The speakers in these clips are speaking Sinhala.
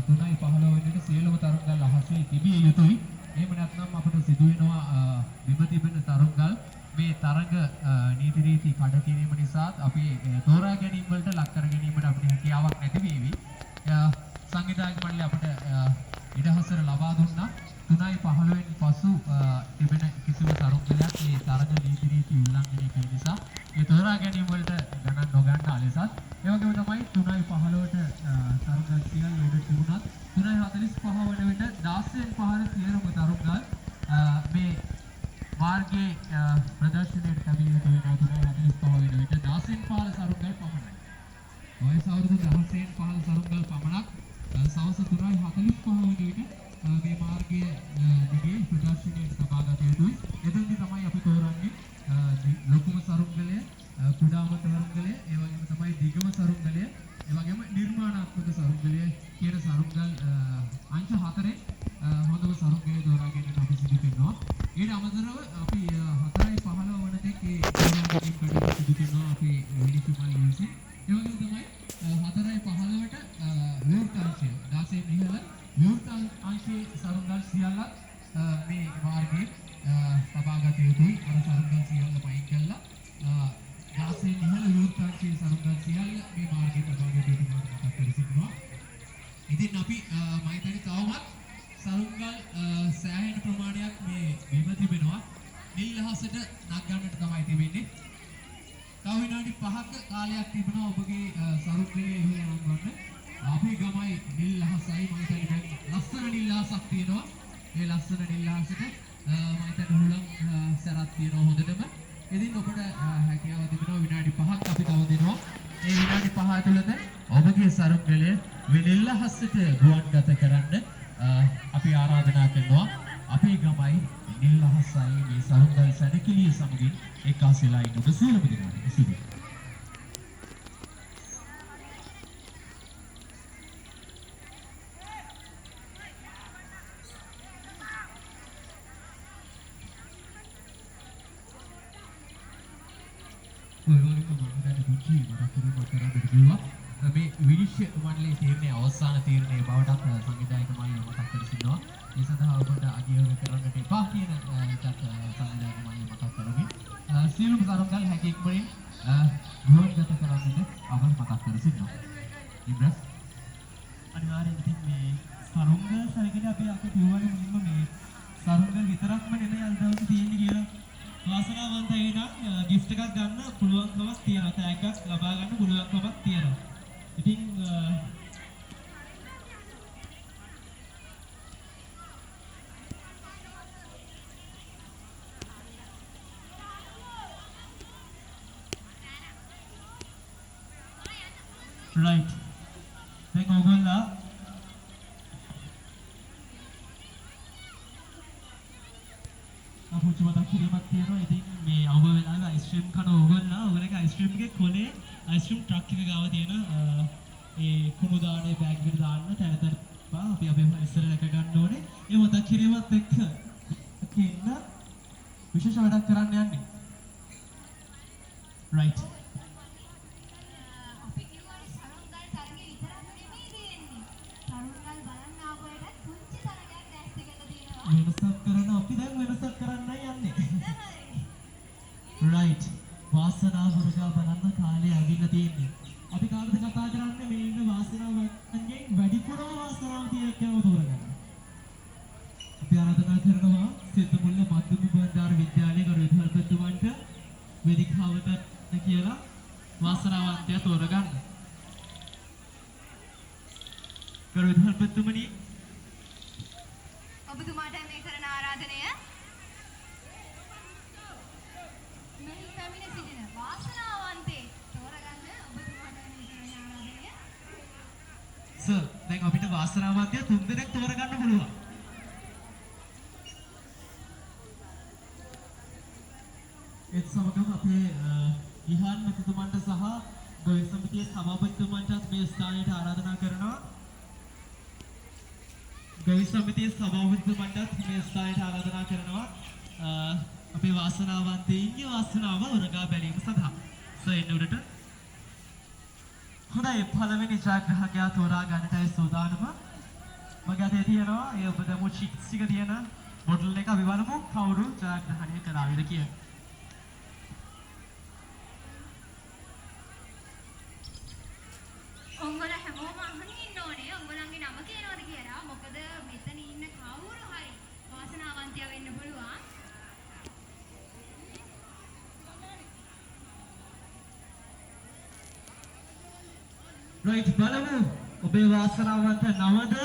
3:15 වෙනිට සියලුම තරංගල් අහසේ තිබිය යුතුයි. එහෙම නැත්නම් අපිට සිදු වෙනවා බිම තිබෙන තරංගල් මේ තරඟ නීති රීති කඩ කිරීම නිසා අපි තෝරා ගැනීම වලට ලක් කර ගැනීමට අපිට හැකියාවක් නැති වේවි. සංවිධායක මණ්ඩලය අපිට ඉඩහසර ලබා දුන්නා. 3:15 වෙනි පසු තිබෙන කිසිම තරංගයක් මේ තරඟ නීති රීති උල්ලංඝනය කරන නිසා ඒ තෝරා ගැනීම වලට ගණන් නොගන්නා ලෙසත් ඒ වගේම තමයි 3:15ට තරංග සියල්ල උඩ තිබුණත් 3:45 වන විට 16:15 සියලුම තරංගල් මේ මාර්ගයේ ප්‍රදර්ශනයට ලැබිය යුතු වෙනවා. 3:45 වෙන විට 16:15 තරංගල් පමණයි. වයස අවුරුදු 16:15 තරංගල් පමණක් සවස් 3:45 වන විට මේ මාර්ගයේ දිගේ ප්‍රදර්ශනයට සභාගත යුතුයි. එතෙන්දී තමයි අපි තෝරන්නේ ලොකුම සරුංගලය, කුඩාම සරුංගලය, ඒ වගේම තමයි දිගම සරුංගලය, ඒ වගේම නිර්මාණාත්මක සරුංගලය කියන සරුංගල් අංශ 4 හොඳම සරුංගලය තෝරා ගැනීම අපි සිදු කරනවා. ඊට අමතරව අපි 4:15 වන තෙක් ඒ තෝරා ගැනීම කටයුතු සිදු කරනවා අපි විනිශ්චය විසින්. ඒ වගේම තමයි 4:15ට විවෘත අංශය 16 ඉහළ විවෘත අංශයේ සරුංගල් සියල්ලක් මේ මාර්ගයේ සභාගත යුතුයි. අර සරුංගල් සියල්ල පයින් කළා 16 ඉහළ විවෘත අංශයේ සරුංගල් සියල්ල මේ මාර්ගයේ සභාගත යුතු බව මතක් කර සිටිනවා. ඉතින් අපි මම හිතන්නේ තවමත් සරුංගල් සෑහෙන ප්‍රමාණයක් මේ බිම තිබෙනවා. නිල් අහසට නගන්නට තමයි තිබෙන්නේ. තව විනාඩි 5ක කාලයක් තිබෙනවා ඔබගේ සරුංගලයේ ඉහළ නංවන්න. අපේ ගමයි නිල් අහසයි මම හිතන්නේ දැන් ලස්සන නිල් අහසක් තියෙනවා. මේ ලස්සන නිල් අහසට මම හිතන්නේ හුලම් සරත් තියෙනවා හොඳටම. ඉතින් ඔබට හැකියාව තිබෙනවා විනාඩි 5ක් අපි තව දෙනවා. මේ විනාඩි 5 ඇතුළත ඔබගේ සරුංගලය නිල් අහසට ගුවන්ගත කරන්න අපි ආරාධනා කරනවා. අපේ ගමයි නිල් අහසයි මේ සරුංගල් සැනකෙළිය සමගින් එක්කාසෙලා ඉන්න ඔබ සියලුම දෙනාට සුබ මේ විනිශ්චය මණ්ඩලයේ තීරණය අවසාන තීරණය බවට සංවිධායක මණ්ඩලය මතක් කර සිටිනවා. ඒ සඳහා ඔබට අගයෝග කරන්නට එපා කියන එකත් සංවිධායක මණ්ඩලය මතක් කරමින් සියලුම තරංගල් හැකි ඉක්මනින් ගුවන්ගත කරන්නට අප මතක් කර සිටිනවා. ඉබ්‍රස් අනිවාර්යෙන් ඉතින් මේ සරුංගල් සරකදී අපි කියවන්නේ මුලින්ම මේ සරුංගල් විතරක්ම නෙමෙයි අද දවසේ තියෙන්නේ කියලා. වාසනාවන්තයි නම් gift එකක් ගන්න පුළුවන්කමක් තියෙනවා. තෑග්ගක් ලබා ගන්න පුළුවන්කමක් තියෙනවා. ඉතින් right. දැන් ඔයගොල්ලෝ අපුච්චි මතක් කිරීමක් තියෙනවා. ඉතින් මේ අවුව වෙලාවේ අයිස්ක්‍රීම් කන ඕගොල්ලෝගේ අයිස්ක්‍රීම් එකේ කොලේ අයිස්ක්‍රීම් ට්‍රක් එක ගාව තියෙන ඒ කුණු දානේ බෑග් එකට දාන්න තැන අපි අපේ ඉස්සර රැක ගන්න ඕනේ. ඒ මතක් කිරීමත් එක්ක ඉන්න විශේෂ වැඩක් කරන්න යන්නේ. right. අපි කිව්වා සරුංගල් තරගේ විතරක් නෙමෙයි තියෙන්නේ. සරුංගල් බලන්න ආපුවට පුංචි තරගයක් දැස් දෙකක තියෙනවා. වෙනසක් කරන අපි දැන් වෙනසක් කරන්නයි යන්නේ. right. වාසනාව වර්ගා බලන්න කාලේ ඇවිල්ලා තියෙන්නේ. අපි කාටද කතා කරන්නේ මේ ඉන්න වාසනාවන්ගෙන් වැඩිපුරම වාසනාව තියෙන කෙනාව තෝරගන්න. අපි ආරාධනා කරනවා සිද්දමුල්ල මධ්‍යම බණ්ඩාර විද්‍යාලයේ කරු විද්‍යාර්ථීන්ට වේදිකාවට කියලා වාසනාවන්තය තෝරගන්න. කරු විද්‍යාර්ථීතුමනි ඔබතුමාට මේ කරන ආරාධනය මෙහි පැමිණ සිටින වාසනාවන්තේ තෝරගන්න ඔබතුමාට මේ කරන ආරාධනය. සර් දැන් අපිට වාසනාවන්තය 3 දෙනෙක් තෝරගන්න පුළුවන්. ඒත් සමගම අපේ ඉහාන් මැතිතුමන්ට සහ ගොවි සමිතියේ සභාපතිතුමන්ටත් මේ ස්ථානයට ආරාධනා කරනවා. ගොවි සමිතියේ සභාපතිතුමන්ටත් මේ ස්ථානයට ආරාධනා කරනවා. අපේ වාසනාවන්තයින්ගේ වාසනාව උරගා බැලීම සඳහා. එන්න උඩට. හොඳයි පළවෙනි ජයග්‍රාහකයා තෝරා ගන්නටයි සූදානම. මගේ අතේ තියෙනවා ඒ ඔබ දැමු චික්ස් ටික තියෙන බොටල් එක අපි බලමු කවුරු ජයග්‍රහණය කළාද කියලා. ඔංගොල්ලෝ හැමෝම අහගෙන ඉන්න ඕනේ ඔංගොල්ලන්ගේ නම කියනවද කියලා. මොකද මෙතන ඉන්න කවුරු හරි වාසනාවන්තයා වෙන්න පුළුවන්. රයිට් බලමු ඔබේ වාසනාවන්ත නමද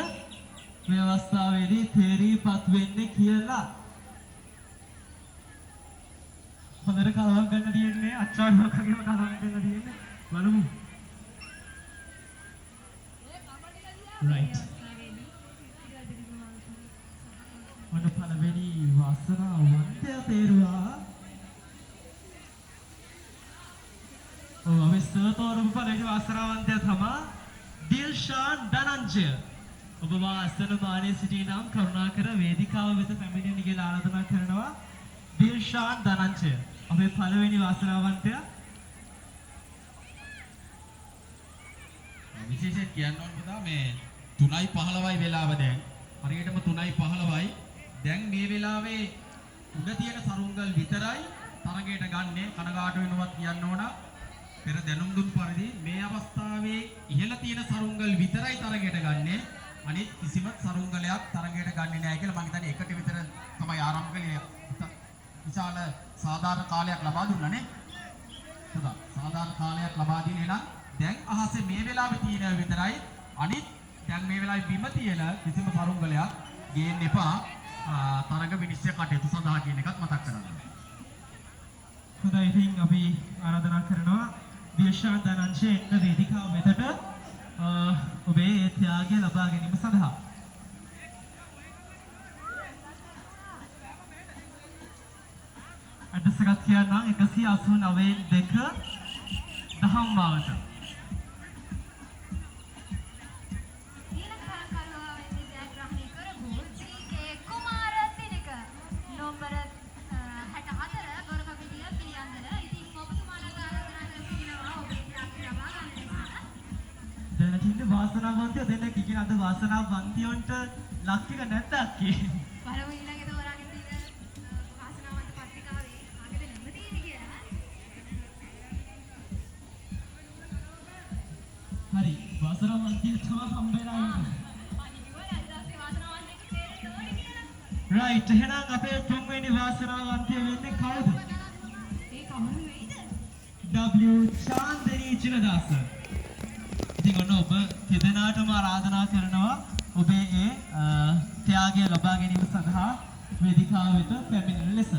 මේ අවස්ථාවේදී තේරීපත් වෙන්නේ කියලා. හොඳට කලවම් ගන්න තියෙන්නේ අච්චාරුවක් වගේම කලවම් ගන්න තියෙන්නේ. බලමු. රයිට්. මොන පළවෙනි වාසනාවන්තයා තේරුවා. ඔව් අපි සතෝරම පළවෙනි වාසනාවන්තයා තමයි දිල්ෂාන් ධනංජය. ඔබ වාසන මානේ සිටි නම් කරුණාකර වේදිකාව වෙත පැමිණෙන්න කියලා ආරාධනා කරනවා. දිල්ෂාන් ධනංජය අපේ පළවෙනි වාසනාවන්තයා. විශේෂයෙන් කියන්න ඕන පුතා මේ 3:15යි වෙලාව දැන්. හරියටම 3:15යි. දැන් මේ වෙලාවේ උඩ තියෙන සරුංගල් විතරයි තරගයට ගන්නෙ. කනගාටු වෙනවත් කියන්න ඕන. පෙර දැනුම් දුන් පරිදි මේ අවස්ථාවේ ඉහළ තියෙන සරුංගල් විතරයි තරගයට ගන්නෙ. අනිත් කිසිම සරුංගලයක් තරගයට ගන්නෙ නැහැ කියලා මම හිතන්නේ එකට විතර තමයි ආරම්භ කළේ. විශාල සාධාරණ කාලයක් ලබා දුන්නා නේ. පුතා සාධාරණ කාලයක් ලබා දීලා නම් දැන් අහසේ මේ වෙලාවේ තියෙන විතරයි අනිත් දැන් මේ වෙලාවේ බිම තියෙන කිසිම සරුංගලයක් ගේන්න එපා. තරග විනිශ්චය කටයුතු සඳහා කියන එකත් මතක් කරගන්න. හොඳයි ඉතින් අපි ආරාධනා කරනවා දිල්ෂාන් ධනංජය එන්න වේදිකාව වෙතට ඔබේ ඒ ත්‍යාගය ලබා ගැනීම සඳහා. අඩ්‍රස් එකක් කියන්නම් 189 දහම්මාවට. ඊළඟ තරගකරුවා වෙන්න ජයග්‍රහණය කරපු ජී.කේ. කුමාර තිලක නම්බර 64 ගොරකපිටිය පිළියන්දල. ඉතින් ඔබතුමාලට ආරාධනා කර සිටිනවා ඔබේ ත්‍යාගය ලබා ගන්න නිසා. දැන් තියෙන වාසනාවන්තය දෙන්නෙක් ඉගෙන අද වාසනාවන්තියන්ට ලක් එක නැද්ද අක්කේ? බලමු ඊළඟ තෝරාගෙන තියෙන වාසනාවන්ත පත්‍රිකාවේ ආගද නම තියෙන්නේ කියලා. හරි වාසනාවන්තිය තමයි හම්බෙලා ඉන්නේ. රයිට් එහෙනම් අපේ තුන්වෙනි වාසනාවන්තය වෙන්නේ කවුද? W චාන්දනී චිනදාස. ඉතින් ඔන්න ඔබ දෙදෙනාටම ආරාධනා කරනවා ඔබේ ඒ ත්‍යාගය ලබා ගැනීම සඳහා වේදිකාව වෙත පැමිණෙන ලෙස.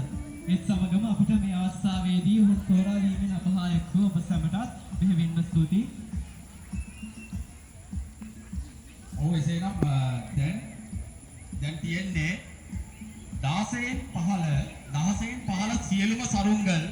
ඒත් සමගම අපිට මේ අවස්ථාවේදී ඔබ තෝරා දීමෙන් අපහායක් වූ ඔබ සැමටත් බෙහෙවින්ම ස්තුතියි. ඔව් එසේනම් දැන් තියෙන්නේ 16න් 15 සියලුම සරුංගල්